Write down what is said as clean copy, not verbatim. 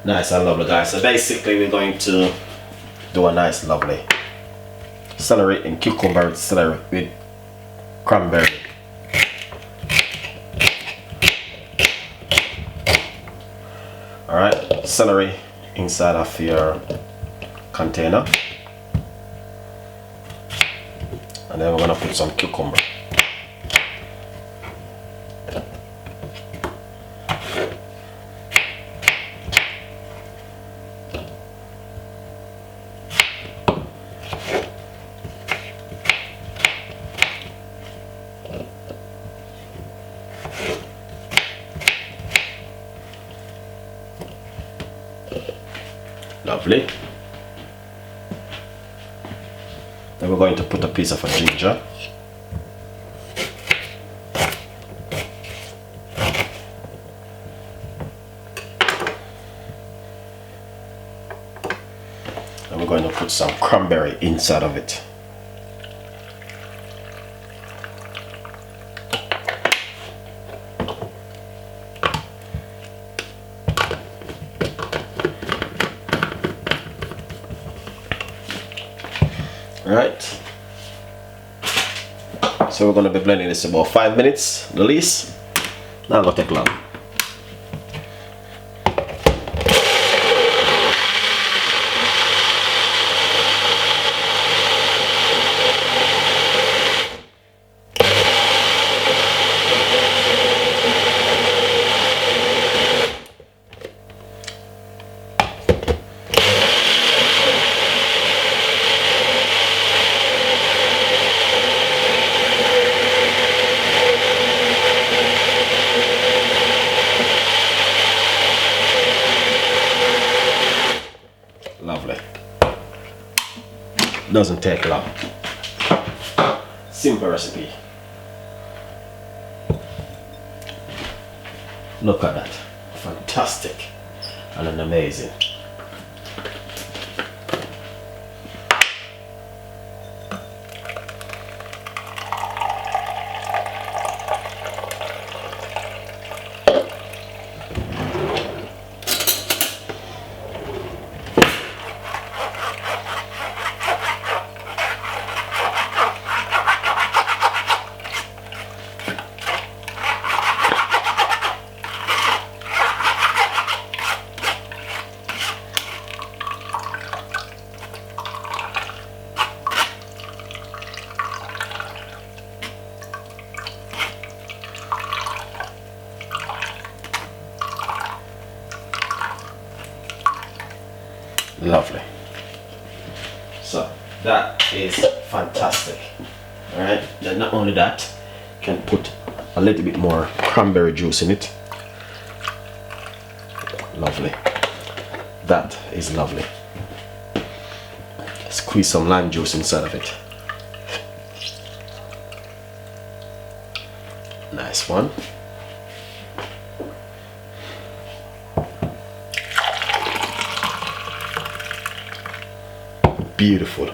Nice and lovely, guys. So basically we're going to do a nice lovely celery and cucumber celery with cranberry. Alright, celery inside of your container, and then we're gonna put some cucumber. Lovely. Then we're going to put a piece of a ginger. And we're going to put some cranberry inside of it. Right, so we're going to be blending this about 5 minutes the least. Not going to take long. Lovely. Doesn't take long. Simple recipe. Look at that. Fantastic and an amazing. Lovely. So that is fantastic. Alright, then not only that, you can put a little bit more cranberry juice in it. Lovely. That is lovely. Squeeze some lime juice inside of it. Nice one. Beautiful.